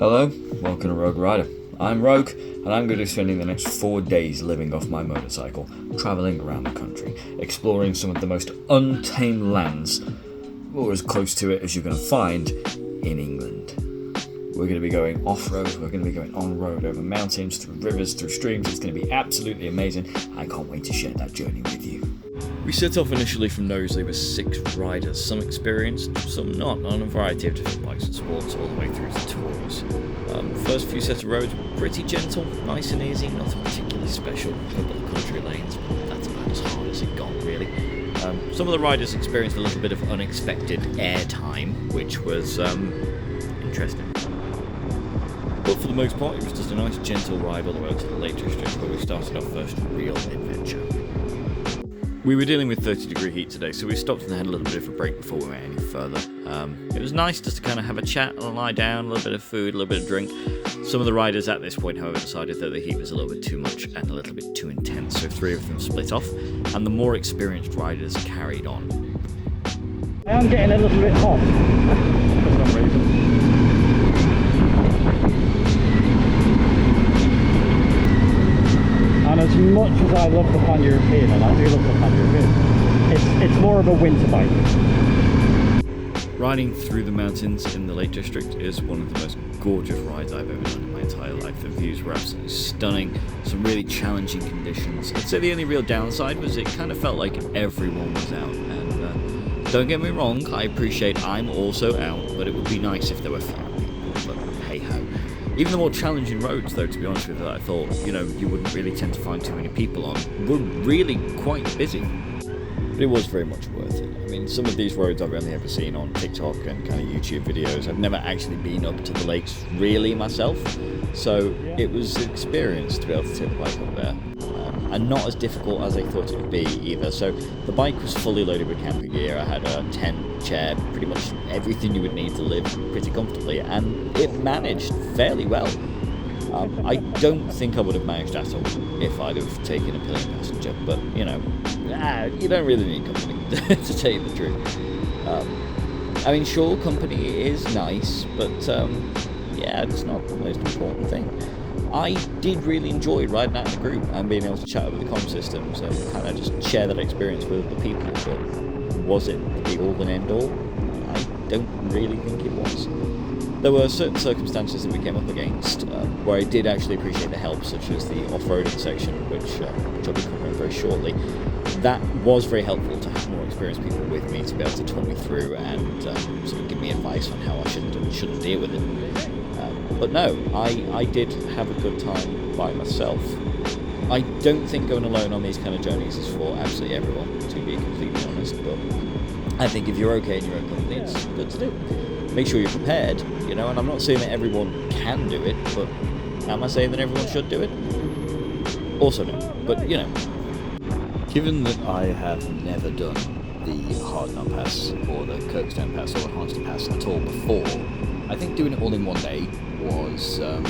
Hello, welcome to Rogue Rider. I'm Rogue, and I'm going to be spending the next 4 days living off my motorcycle, travelling around the country, exploring some of the most untamed lands, or as close to it as you're going to find in England. We're going to be going off-road, we're going to be going on-road, over mountains, through rivers, through streams. It's going to be absolutely amazing. I can't wait to share that journey with you. We set off initially from Knowsley with 6 riders, some experienced, some not, on a variety of different bikes and sports, all the way through to tours. First few sets of roads were pretty gentle, nice and easy, nothing particularly special. A couple of country lanes, but that's about as hard as it got, really. Some of the riders experienced a little bit of unexpected air time, which was interesting. But for the most part, it was just a nice gentle ride all the way up to the Lake District, where we started our first real adventure. We were dealing with 30-degree heat today, so we stopped and had a little bit of a break before we went any further. It was nice just to kind of have a chat and lie down, a little bit of food, a little bit of drink. Some of the riders at this point, however, decided that the heat was a little bit too much and a little bit too intense, so 3 of them split off, and the more experienced riders carried on. I am getting a little bit hot for some reason. And as much as I love the Pan-European, and I do love the Pan-European, it's more of a winter bike. Riding through the mountains in the Lake District is one of the most gorgeous rides I've ever done in my entire life. The views were absolutely stunning, some really challenging conditions. I'd say the only real downside was it kind of felt like everyone was out. And don't get me wrong, I appreciate I'm also out, but it would be nice if there were fewer people, but hey ho. Even the more challenging roads, though, to be honest with you, that I thought, you wouldn't really tend to find too many people on, were really quite busy. But it was very much worth it. I mean, some of these roads I've only ever seen on TikTok and kind of YouTube videos. I've never actually been up to the lakes really myself, so it was an experience to be able to take the bike up there. And not as difficult as I thought it would be either. So the bike was fully loaded with camping gear. I had a tent, chair, pretty much everything you would need to live pretty comfortably, and it managed fairly well. I don't think I would have managed at all if I'd have taken a pillion passenger, but you don't really need company to tell you the truth. I mean, sure, company is nice, but it's not the most important thing. I did really enjoy riding out in a group and being able to chat over the comm systems and kind of just share that experience with other people, but was it the all and end all? I don't really think it was. There were certain circumstances that we came up against where I did actually appreciate the help, such as the off-roading section, which I'll be covering very shortly. That was very helpful to have more experienced people with me to be able to talk me through and sort of give me advice on how I should and shouldn't deal with it. But no, I did have a good time by myself. I don't think going alone on these kind of journeys is for absolutely everyone, to be completely honest, but I think if you're okay in your own company, it's good to do. Make sure you're prepared, and I'm not saying that everyone can do it, but am I saying that everyone should do it? Also no, but Given that I have never done the Hardknot Pass or the Kirkstone Pass or the Harnster Pass at all before, I think doing it all in one day was a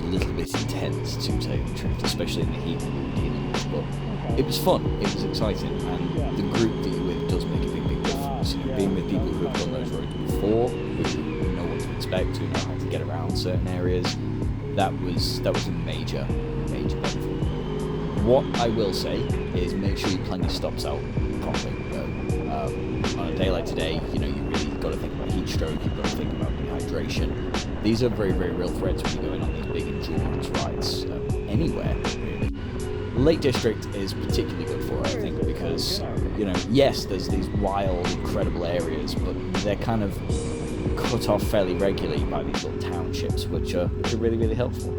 little bit intense, to tell you the truth, especially in the heat that we were dealing with. But it was fun, it was exciting, and the group that you're with does make a big difference. Being with people who have done those roads before, who know what to expect, who know how to get around certain areas, that was a major benefit. What I will say is make sure you plan your stops out properly. On a day like today, you really got to think about heat stroke, you've got to think about dehydration. These are very, very real threats when you're going on these big endurance rides anywhere, really. Lake District is particularly good for it, I think, because, yes, there's these wild, incredible areas, but they're kind of cut off fairly regularly by these little townships, which are really, really helpful.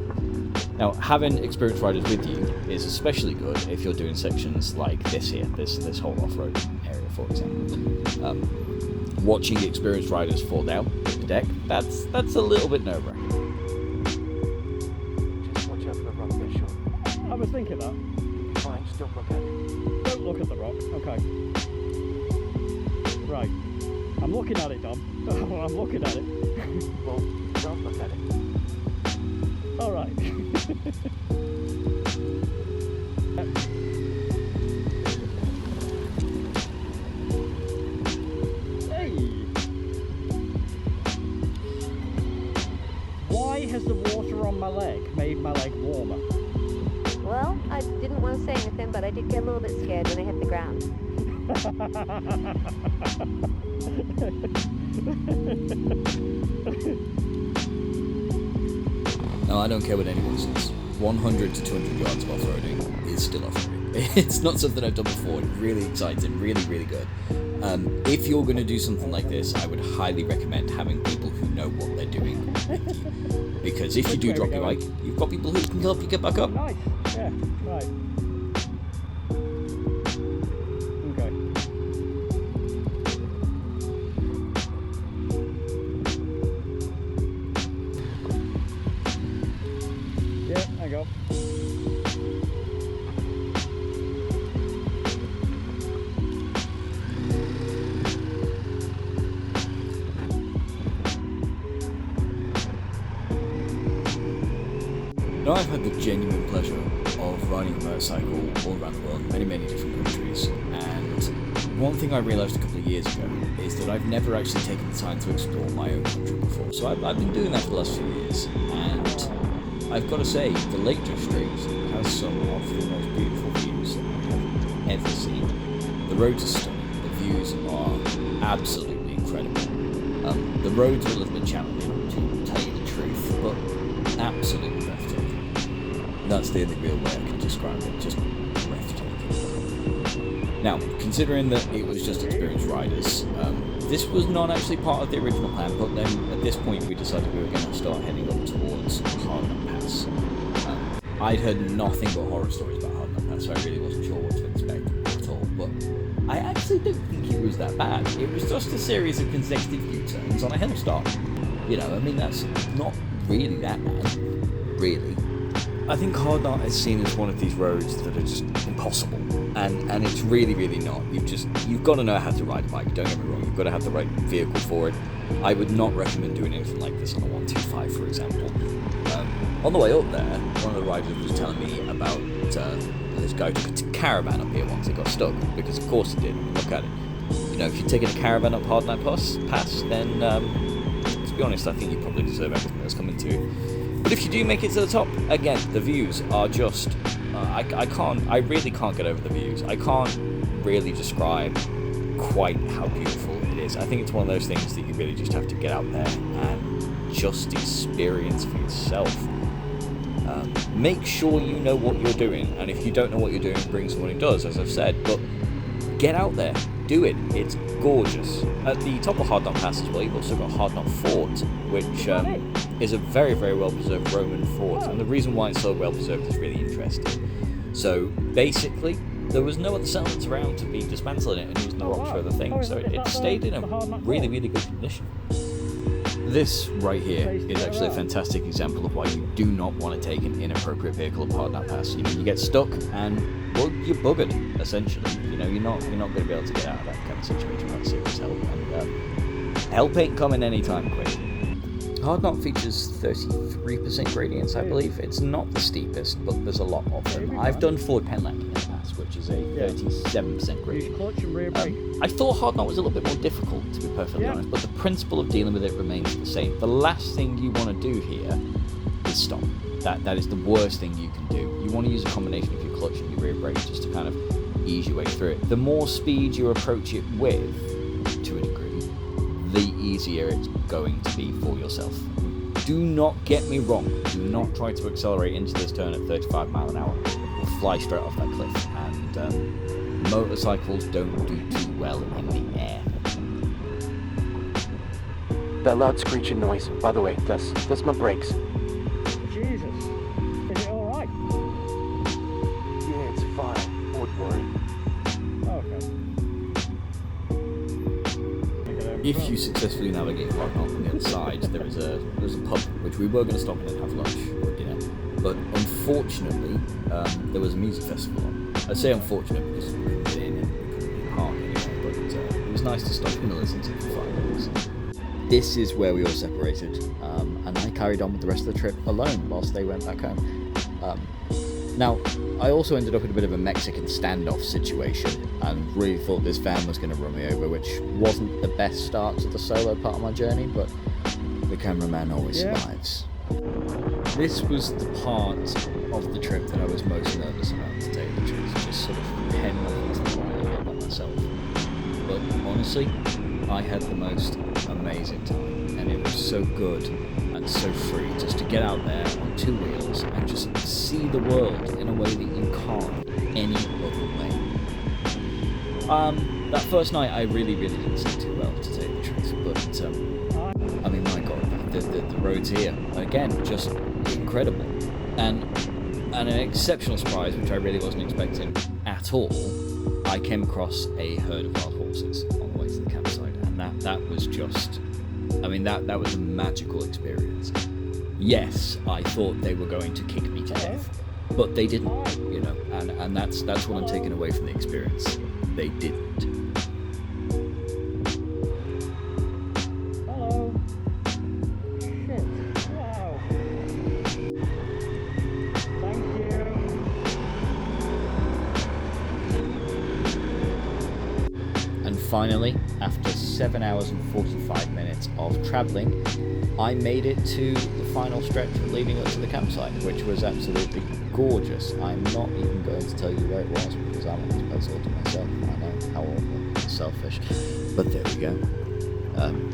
Now, having experienced riders with you is especially good if you're doing sections like this here, this whole off-road area, for example. Watching experienced riders fall down the deck, that's a little bit nerve-wracking. Just watch out for the rock there, Sean. I was thinking that. Fine, just don't look at it. Don't look at the rock, okay. Right. I'm looking at it, Dom. I'm looking at it. Well, don't look at it. Alright. Hey! has the water on my leg made my leg warmer? Well, I didn't want to say anything, but I did get a little bit scared when I hit the ground. Now, I don't care what anyone says. 100 to 200 yards of off-roading is still off-roading. It's not something I've done before. It's really exciting, really, really good. If you're going to do something like this, I would highly recommend having people who know what they're doing with you. Because if you do drop your bike, you've got people who can help you get back up. Nice. Yeah, right. Okay. Yeah, there you go. Now, I've had the genuine pleasure of riding a motorcycle all around the world, many, many different countries, and one thing I realised a couple of years ago is that I've never actually taken the time to explore my own country before. So I've been doing that for the last few years, and I've got to say, the Lake District has some of the most beautiful views I've ever seen. The roads are stunning, the views are absolutely incredible. The roads are a little bit challenging, to tell you the truth, but absolutely breathtaking. That's the only real way I can describe it, just breathtaking. Now, considering that it was just experienced riders, this was not actually part of the original plan, but then at this point we decided we were going to start heading up towards Hardnut Pass. I'd heard nothing but horror stories about Hardnut Pass, so I really wasn't sure what to expect at all, but I actually didn't think it was that bad. It was just a series of consecutive U-turns on a hill stop. You know, I mean, that's not really that bad, really. I think Hardnut is seen as one of these roads that are just impossible, and it's really, really not. You've got to know how to ride a bike, don't get me wrong, you've got to have the right vehicle for it. I would not recommend doing anything like this on a 125, for example. On the way up there, one of the riders was telling me about this guy who took a caravan up here once it got stuck, because of course it did. Look at it. You know, if you're taking a caravan up Hardnut Pass, then to be honest, I think you probably deserve everything that's coming to you. But if you do make it to the top, again, the views are just... I really can't get over the views. I can't really describe quite how beautiful it is. I think it's one of those things that you really just have to get out there and just experience for yourself. Make sure you know what you're doing, and if you don't know what you're doing, bring someone who does, as I've said, but get out there, do it, it's gorgeous. At the top of Hardnut Pass as well, you've also got Hardnut Fort, which is a very, very well preserved Roman fort, and the reason why it's so well preserved is really interesting. So basically, there was no other settlements around to be dismantling it and using the rocks for other things, so it stayed in a really, really good condition. This right here is actually a fantastic example of why you do not want to take an inappropriate vehicle up Hardnut Pass. You know, you get stuck and, well, you're buggered, essentially. You know, you're not going to be able to get out of that kind of situation without serious help, and help ain't coming anytime quick. Hardnut features 33% gradients, I believe. It's not the steepest, but there's a lot of them. I've done Ford Penland in the past, which is a 37% gradient. Clutch and rear brake. I thought Hardnut was a little bit more difficult, to be perfectly honest, but the principle of dealing with it remains the same. The last thing you want to do here is stop. That is the worst thing you can do. You want to use a combination of your clutch and your rear brake just to kind of ease your way through it. The more speed you approach it with, to a degree, the easier it's going to be for yourself. Do not get me wrong, do not try to accelerate into this turn at 35 miles an hour. You'll fly straight off that cliff, and motorcycles don't do too well in the air. That loud screeching noise, by the way, that's my brakes. Jesus. Is it alright? Yeah, it's fine. Don't worry. Okay. If you successfully navigate Hardnut on the other side, there's a pub which we were going to stop in and have lunch or dinner, but unfortunately there was a music festival on. I say unfortunate because we couldn't get in and we couldn't park anyway, but it was nice to stop in and listen to for 5 minutes. This is where we all separated, and I carried on with the rest of the trip alone whilst they went back home. Now, I also ended up in a bit of a Mexican standoff situation and really thought this van was going to run me over, which wasn't the best start to the solo part of my journey, but the cameraman always survives. This was the part of the trip that I was most nervous about, to tell you the truth, just sort of heading off into the wild by myself. But honestly, I had the most amazing time, and it was so good and so free just to get out there on two wheels and just see the world in a way that you can't any other way. That first night I really didn't sleep too well, to tell you the truth, but I mean, my god, the roads here, again, just incredible. And an exceptional surprise, which I really wasn't expecting at all, I came across a herd of wild horses on the way to the campsite, and that was just, I mean, that was a magical experience. Yes, I thought they were going to kick me to death, but they didn't, you know, and that's what I'm taking away from the experience. They didn't. Hello. Shit. Wow. Thank you. And finally, after 7 hours and 45 minutes of travelling, I made it to the final stretch leading up to the campsite, which was absolutely gorgeous. I'm not even going to tell you where it was because I want to place all to myself. I know how awful and selfish, but there we go.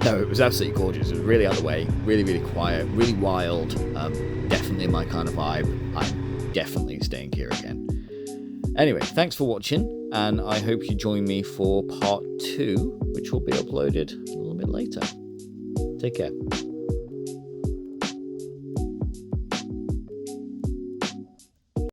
No, it was absolutely gorgeous. It was really out of the way, really quiet, really wild. Definitely my kind of vibe. I'm definitely staying here again. Anyway, thanks for watching, and I hope you join me for part 2, which will be uploaded a little bit later. Take care.